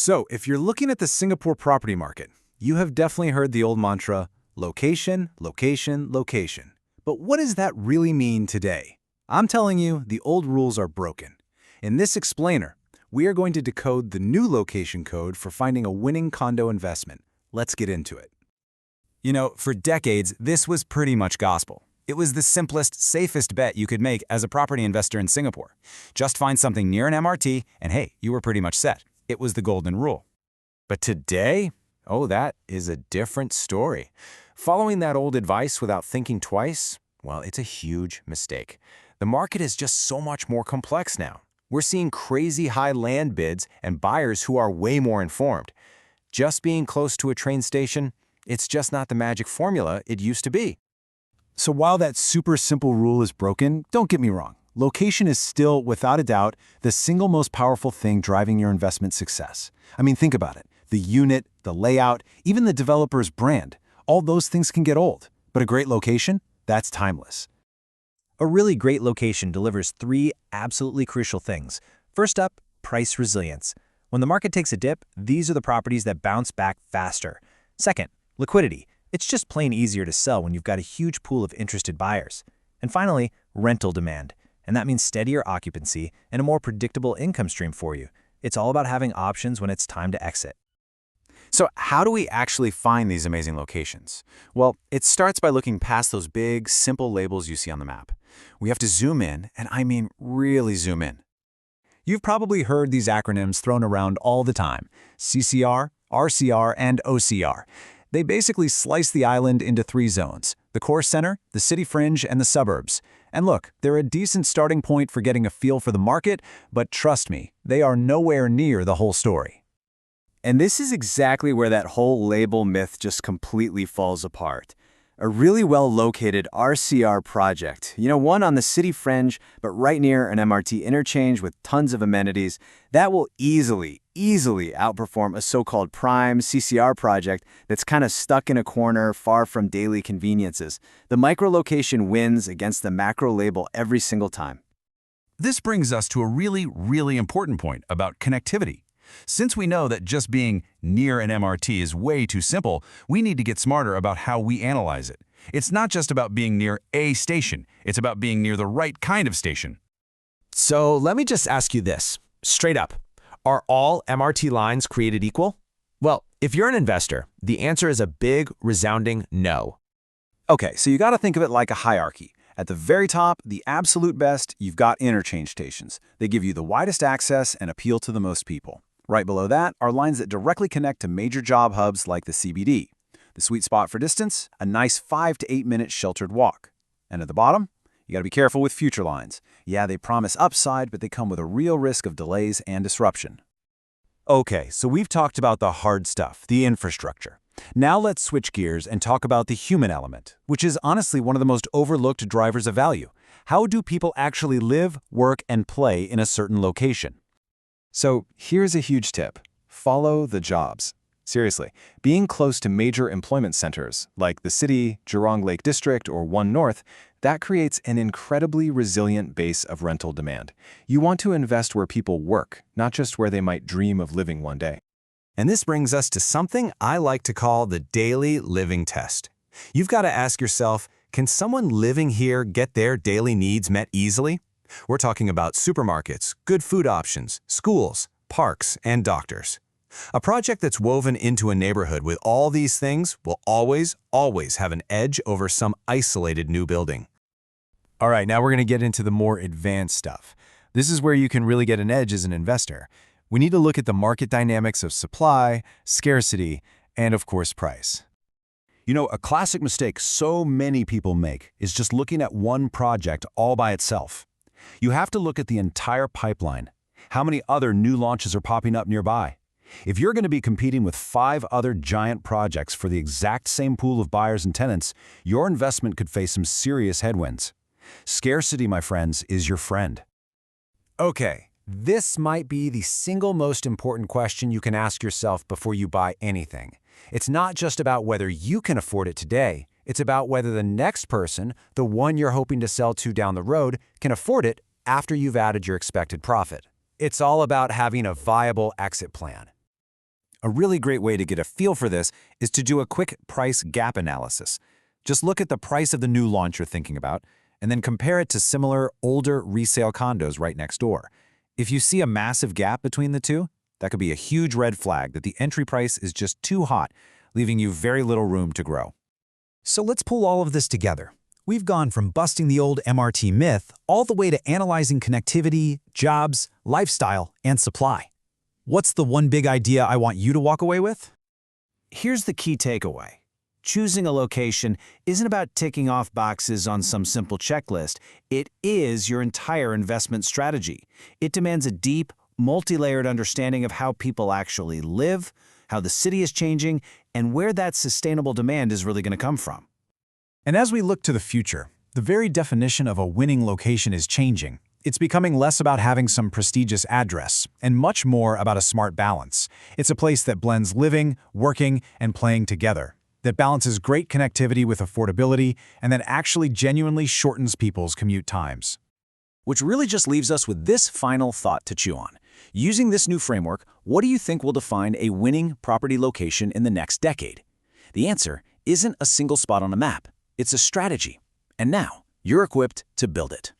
So, if you're looking at the Singapore property market, you have definitely heard the old mantra, location, location, location. But what does that really mean today? I'm telling you, the old rules are broken. In this explainer, we are going to decode the new location code for finding a winning condo investment. Let's get into it. You know, for decades, this was pretty much gospel. It was the simplest, safest bet you could make as a property investor in Singapore. Just find something near an MRT, and hey, you were pretty much set. It was the golden rule. But today, oh, that is a different story. Following that old advice without thinking twice, well, it's a huge mistake. The market is just so much more complex now. We're seeing crazy high land bids and buyers who are way more informed. Just being close to a train station, it's just not the magic formula it used to be. So while that super simple rule is broken, don't get me wrong. Location is still, without a doubt, the single most powerful thing driving your investment success. I mean, think about it. The unit, the layout, even the developer's brand, all those things can get old. But a great location, that's timeless. A really great location delivers three absolutely crucial things. First up, price resilience. When the market takes a dip, these are the properties that bounce back faster. Second, liquidity. It's just plain easier to sell when you've got a huge pool of interested buyers. And finally, rental demand. And that means steadier occupancy and a more predictable income stream for you. It's all about having options when it's time to exit. So how do we actually find these amazing locations? Well, it starts by looking past those big, simple labels you see on the map. We have to zoom in, and I mean really zoom in. You've probably heard these acronyms thrown around all the time: CCR, RCR, and OCR. They basically slice the island into three zones: the core center, the city fringe, and the suburbs. And look, they're a decent starting point for getting a feel for the market, but trust me, they are nowhere near the whole story. And this is exactly where that whole label myth just completely falls apart. A really well-located RCR project, one on the city fringe, but right near an MRT interchange with tons of amenities, that will easily outperform a so-called prime CCR project that's kind of stuck in a corner far from daily conveniences. The micro-location wins against the macro label every single time. This brings us to a really important point about connectivity. Since we know that just being near an MRT is way too simple, we need to get smarter about how we analyze it. It's not just about being near a station, it's about being near the right kind of station. So let me just ask you this, straight up. Are all MRT lines created equal? Well, if you're an investor, the answer is a big, resounding no. Okay, so you got to think of it like a hierarchy. At the very top, the absolute best, you've got interchange stations. They give you the widest access and appeal to the most people. Right below that are lines that directly connect to major job hubs like the CBD. The sweet spot for distance, a nice 5 to 8 minute sheltered walk. And at the bottom, you got to be careful with future lines. Yeah, they promise upside, but they come with a real risk of delays and disruption. Okay, so we've talked about the hard stuff, the infrastructure. Now let's switch gears and talk about the human element, which is honestly one of the most overlooked drivers of value. How do people actually live, work, and play in a certain location? So here's a huge tip. Follow the jobs. Seriously, being close to major employment centers like the City, Jurong Lake District, or One North, that creates an incredibly resilient base of rental demand. You want to invest where people work, not just where they might dream of living one day. And this brings us to something I like to call the daily living test. You've got to ask yourself, can someone living here get their daily needs met easily? We're talking about supermarkets, good food options, schools, parks, and doctors. A project that's woven into a neighborhood with all these things will always have an edge over some isolated new building. All right, now we're going to get into the more advanced stuff. This is where you can really get an edge as an investor. We need to look at the market dynamics of supply, scarcity, and of course, price. You know, a classic mistake so many people make is just looking at one project all by itself. You have to look at the entire pipeline. How many other new launches are popping up nearby? If you're going to be competing with 5 other giant projects for the exact same pool of buyers and tenants, your investment could face some serious headwinds. Scarcity, my friends, is your friend. Okay, this might be the single most important question you can ask yourself before you buy anything. It's not just about whether you can afford it today. It's about whether the next person, the one you're hoping to sell to down the road, can afford it after you've added your expected profit. It's all about having a viable exit plan. A really great way to get a feel for this is to do a quick price gap analysis. Just look at the price of the new launch you're thinking about, and then compare it to similar, older resale condos right next door. If you see a massive gap between the two, that could be a huge red flag that the entry price is just too hot, leaving you very little room to grow. So let's pull all of this together. We've gone from busting the old MRT myth all the way to analyzing connectivity, jobs, lifestyle, and supply. What's the one big idea I want you to walk away with? Here's the key takeaway. Choosing a location isn't about ticking off boxes on some simple checklist. It is your entire investment strategy. It demands a deep, multi-layered understanding of how people actually live, how the city is changing, and where that sustainable demand is really going to come from. And as we look to the future, the very definition of a winning location is changing. It's becoming less about having some prestigious address and much more about a smart balance. It's a place that blends living, working, and playing together, that balances great connectivity with affordability, and that actually genuinely shortens people's commute times. Which really just leaves us with this final thought to chew on. Using this new framework, what do you think will define a winning property location in the next decade? The answer isn't a single spot on a map. It's a strategy. And now, you're equipped to build it.